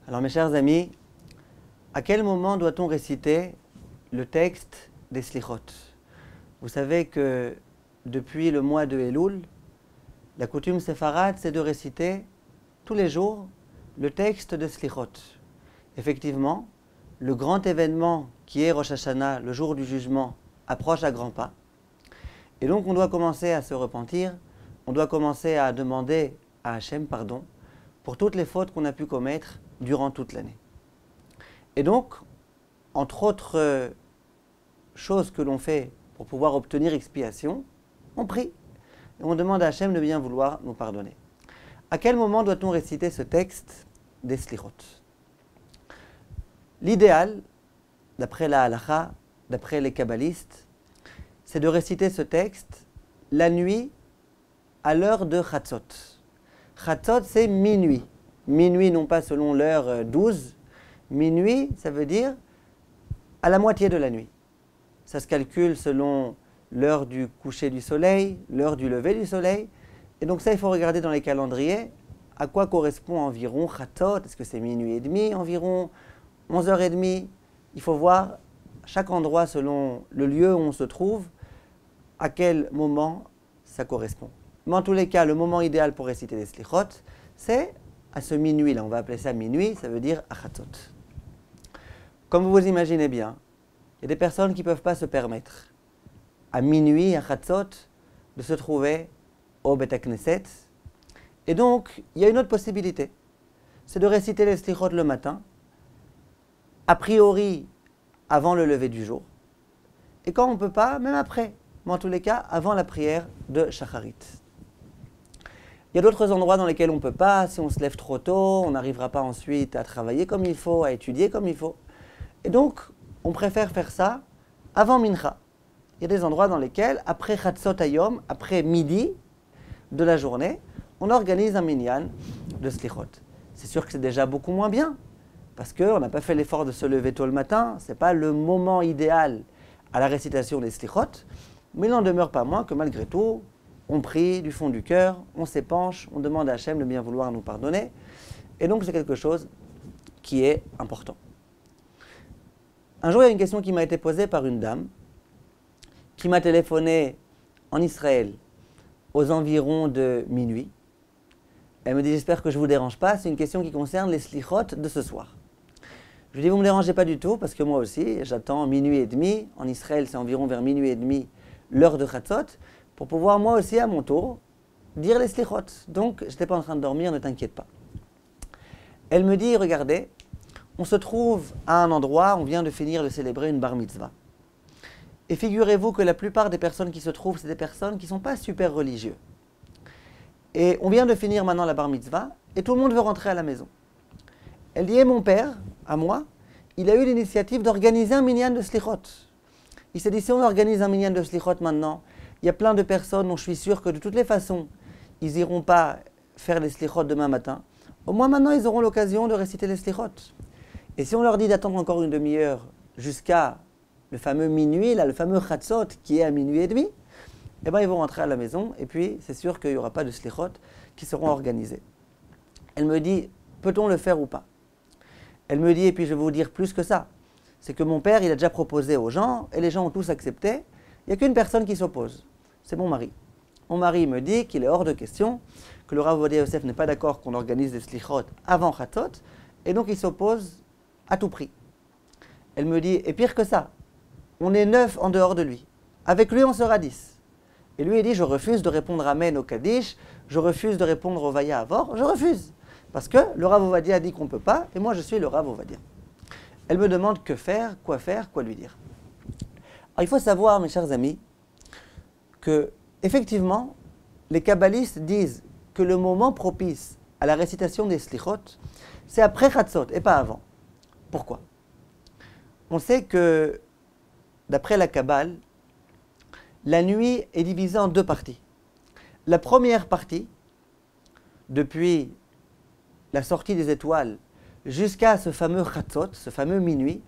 Alors mes chers amis, à quel moment doit-on réciter le texte des Slichot? Vous savez que depuis le mois de Elul, la coutume séfarade, c'est de réciter tous les jours le texte de Slichot. Effectivement, le grand événement qui est Rosh Hashanah, le jour du jugement, approche à grands pas. Et donc on doit commencer à se repentir, on doit commencer à demander à Hachem pardon pour toutes les fautes qu'on a pu commettre durant toute l'année. Et donc, entre autres choses que l'on fait pour pouvoir obtenir expiation, on prie et on demande à Hachem de bien vouloir nous pardonner. À quel moment doit-on réciter ce texte des Slichot? L'idéal, d'après la halacha, d'après les kabbalistes, c'est de réciter ce texte la nuit à l'heure de Chatzot. Chatzot, c'est minuit. Minuit, non pas selon l'heure 12. Minuit, ça veut dire à la moitié de la nuit. Ça se calcule selon l'heure du coucher du soleil, l'heure du lever du soleil. Et donc ça, il faut regarder dans les calendriers à quoi correspond environ Chatzot. Est-ce que c'est minuit et demi, environ 11h30? Il faut voir chaque endroit selon le lieu où on se trouve, à quel moment ça correspond. Mais en tous les cas, le moment idéal pour réciter les Slichot, c'est à ce minuit-là. On va appeler ça minuit, ça veut dire à Chatzot. Comme vous vous imaginez bien, il y a des personnes qui ne peuvent pas se permettre, à minuit, à Chatzot, de se trouver au Bet HaKnesset. Et donc, il y a une autre possibilité, c'est de réciter les Slichot le matin, a priori avant le lever du jour, et quand on ne peut pas, même après, mais en tous les cas, avant la prière de Shacharit. Il y a d'autres endroits dans lesquels on ne peut pas, si on se lève trop tôt, on n'arrivera pas ensuite à travailler comme il faut, à étudier comme il faut. Et donc, on préfère faire ça avant Mincha. Il y a des endroits dans lesquels, après Chatzot Hayom, après midi de la journée, on organise un minyan de Slichot. C'est sûr que c'est déjà beaucoup moins bien, parce qu'on n'a pas fait l'effort de se lever tôt le matin, ce n'est pas le moment idéal à la récitation des Slichot, mais il n'en demeure pas moins que malgré tout, on prie du fond du cœur, on s'épanche, on demande à Hachem de bien vouloir nous pardonner. Et donc c'est quelque chose qui est important. Un jour, il y a une question qui m'a été posée par une dame qui m'a téléphoné en Israël aux environs de minuit. Elle me dit, j'espère que je ne vous dérange pas, c'est une question qui concerne les Slichot de ce soir. Je lui dis, vous ne me dérangez pas du tout, parce que moi aussi, j'attends minuit et demi. En Israël, c'est environ vers minuit et demi, l'heure de Chatzot, pour pouvoir moi aussi, à mon tour, dire les Slichot. Donc, je n'étais pas en train de dormir, ne t'inquiète pas. Elle me dit, regardez, on se trouve à un endroit, on vient de finir de célébrer une bar mitzvah. Et figurez-vous que la plupart des personnes qui se trouvent, c'est des personnes qui ne sont pas super religieux. Et on vient de finir maintenant la bar mitzvah, et tout le monde veut rentrer à la maison. Elle dit, et mon père, à moi, il a eu l'initiative d'organiser un minyan de Slichot. Il s'est dit, si on organise un minyan de Slichot maintenant, il y a plein de personnes dont je suis sûr que de toutes les façons, ils n'iront pas faire les Slichot demain matin. Au moins maintenant, ils auront l'occasion de réciter les Slichot. Et si on leur dit d'attendre encore une demi-heure jusqu'à le fameux minuit, là, le fameux Chatzot qui est à minuit et demi, eh bien, ils vont rentrer à la maison et puis c'est sûr qu'il n'y aura pas de Slichot qui seront organisés. Elle me dit, peut-on le faire ou pas? Elle me dit, et puis je vais vous dire plus que ça, c'est que mon père, il a déjà proposé aux gens et les gens ont tous accepté. Il n'y a qu'une personne qui s'oppose, c'est mon mari. Mon mari me dit qu'il est hors de question, que le Rav Ovadia Yosef n'est pas d'accord qu'on organise des Slichot avant Chatzot, et donc il s'oppose à tout prix. Elle me dit, et pire que ça, on est 9 en dehors de lui. Avec lui, on sera 10. Et lui, il dit, je refuse de répondre Amen au Kaddish, je refuse de répondre au Vaya Avor, je refuse. Parce que le Rav Ovadia a dit qu'on ne peut pas, et moi je suis le Rav Ovadia. Elle me demande que faire, quoi lui dire. Alors, il faut savoir, mes chers amis, que effectivement, les kabbalistes disent que le moment propice à la récitation des Slichot, c'est après Chatzot et pas avant. Pourquoi? On sait que, d'après la Kabbale, la nuit est divisée en deux parties. La première partie, depuis la sortie des étoiles jusqu'à ce fameux Chatzot, ce fameux minuit,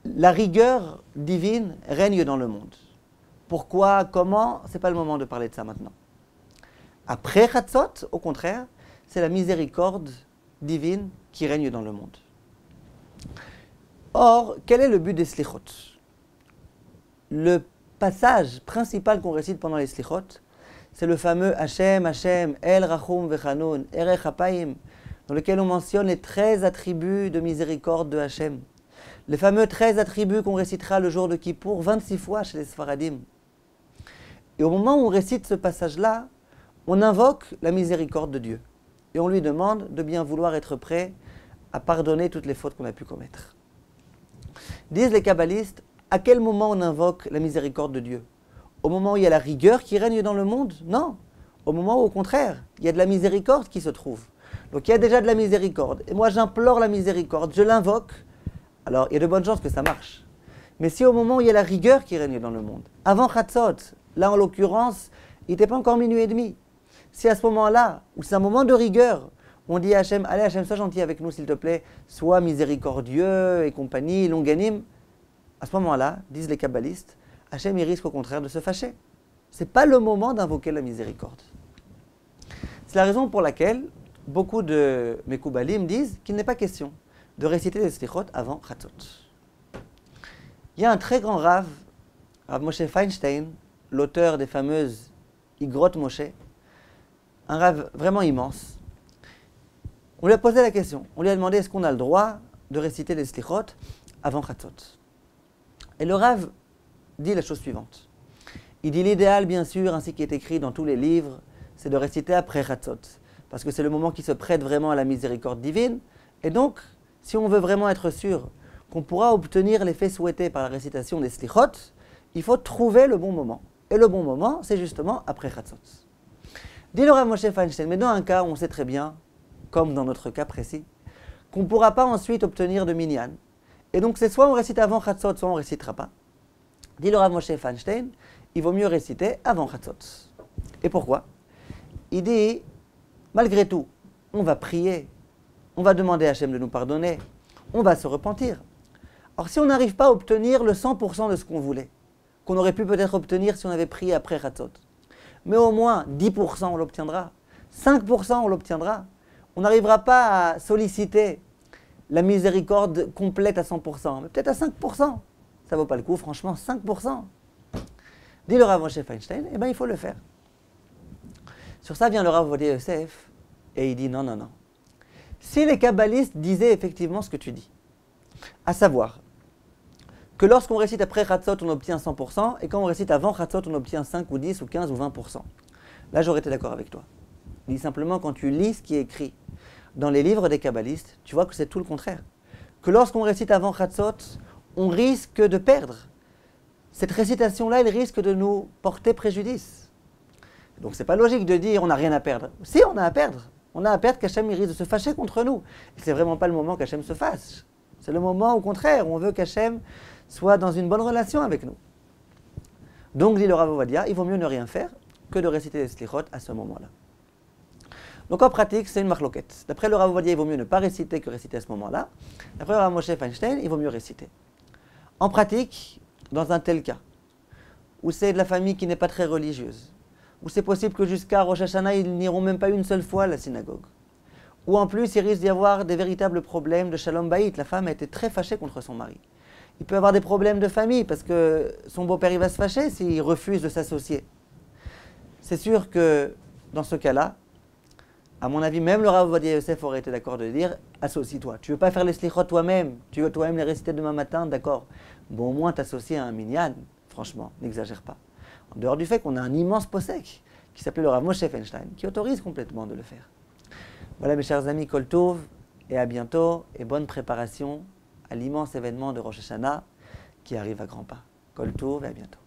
la rigueur divine règne dans le monde. Pourquoi, comment, ce n'est pas le moment de parler de ça maintenant. Après Chatzot, au contraire, c'est la miséricorde divine qui règne dans le monde. Or, quel est le but des slichot? Le passage principal qu'on récite pendant les slichot, c'est le fameux Hashem, Hashem, El Rachum Vechanun, Erech Apayim, dans lequel on mentionne les 13 attributs de miséricorde de Hashem. Les fameux 13 attributs qu'on récitera le jour de Kippour 26 fois chez les Sfaradim. Et au moment où on récite ce passage-là, on invoque la miséricorde de Dieu. Et on lui demande de bien vouloir être prêt à pardonner toutes les fautes qu'on a pu commettre. Disent les kabbalistes, à quel moment on invoque la miséricorde de Dieu? Au moment où il y a la rigueur qui règne dans le monde? Non. Au moment où, au contraire, il y a de la miséricorde qui se trouve. Donc il y a déjà de la miséricorde. Et moi j'implore la miséricorde, je l'invoque. Alors il y a de bonnes chances que ça marche. Mais si au moment où il y a la rigueur qui règne dans le monde, avant Chatzot, là en l'occurrence, il n'était pas encore minuit et demi. Si à ce moment-là, où c'est un moment de rigueur, on dit à Hachem, allez Hachem, sois gentil avec nous s'il te plaît, sois miséricordieux et compagnie, longanime, à ce moment-là, disent les kabbalistes, Hachem il risque au contraire de se fâcher. Ce n'est pas le moment d'invoquer la miséricorde. C'est la raison pour laquelle beaucoup de Mekoubalim disent qu'il n'est pas question de réciter les slichot avant Chatzot. Il y a un très grand Rav, Rav Moshe Feinstein, l'auteur des fameuses Igrot Moshe, un Rav vraiment immense. On lui a posé la question, on lui a demandé est-ce qu'on a le droit de réciter les slichot avant Chatzot. Et le Rav dit la chose suivante. Il dit l'idéal, bien sûr, ainsi qu'il est écrit dans tous les livres, c'est de réciter après Chatzot. Parce que c'est le moment qui se prête vraiment à la miséricorde divine. Et donc, si on veut vraiment être sûr qu'on pourra obtenir l'effet souhaité par la récitation des slichot, il faut trouver le bon moment. Et le bon moment, c'est justement après Chatzot. Dit le Rav Moshe Feinstein, mais dans un cas où on sait très bien, comme dans notre cas précis, qu'on ne pourra pas ensuite obtenir de minyan. Et donc c'est soit on récite avant Chatzot, soit on ne récitera pas. Dit le Rav Moshe Feinstein, il vaut mieux réciter avant Chatzot. Et pourquoi? Il dit, malgré tout, on va prier, on va demander à Hachem de nous pardonner, on va se repentir. Alors si on n'arrive pas à obtenir le 100% de ce qu'on voulait, qu'on aurait pu peut-être obtenir si on avait prié après Chatzot, mais au moins 10% on l'obtiendra, 5% on l'obtiendra, on n'arrivera pas à solliciter la miséricorde complète à 100%, mais peut-être à 5%. Ça ne vaut pas le coup, franchement, 5%. Dit le Rav Moshe Feinstein, eh bien il faut le faire. Sur ça vient le Rav Ovadia Yosef et il dit non, non, non. Si les kabbalistes disaient effectivement ce que tu dis, à savoir que lorsqu'on récite après Chatzot, on obtient 100%, et quand on récite avant Chatzot, on obtient 5 ou 10 ou 15 ou 20%. Là, j'aurais été d'accord avec toi. Il dit simplement, quand tu lis ce qui est écrit dans les livres des kabbalistes, tu vois que c'est tout le contraire. Que lorsqu'on récite avant Chatzot, on risque de perdre. Cette récitation-là, elle risque de nous porter préjudice. Donc c'est pas logique de dire on n'a rien à perdre. Si, on a à perdre. On a à perdre qu'Hachem risque de se fâcher contre nous. Et c'est vraiment pas le moment qu'Hachem se fâche. C'est le moment au contraire où on veut qu'Hachem soit dans une bonne relation avec nous. Donc, dit le Rav Ovadia, il vaut mieux ne rien faire que de réciter les slichot à ce moment-là. Donc en pratique, c'est une marloquette. D'après le Rav Ovadia, il vaut mieux ne pas réciter que réciter à ce moment-là. D'après le Rav Moshe Feinstein, il vaut mieux réciter. En pratique, dans un tel cas, où c'est de la famille qui n'est pas très religieuse, où c'est possible que jusqu'à Rosh Hashanah, ils n'iront même pas une seule fois à la synagogue, où en plus, il risque d'y avoir des véritables problèmes de shalom bayit. La femme a été très fâchée contre son mari. Il peut y avoir des problèmes de famille parce que son beau-père il va se fâcher s'il refuse de s'associer. C'est sûr que dans ce cas-là, à mon avis, même le Rav Ovadia Yosef aurait été d'accord de dire associe-toi. Tu ne veux pas faire les slichot toi-même, tu veux toi-même les réciter demain matin, d'accord. Bon, au moins t'associer à un minyan, franchement, n'exagère pas. En dehors du fait qu'on a un immense posek qui s'appelait le Rav Moshe Feinstein, qui autorise complètement de le faire. Voilà mes chers amis, Kol Tov, et à bientôt, et bonne préparation à l'immense événement de Rosh Hashanah qui arrive à grands pas. Kol Tov et à bientôt.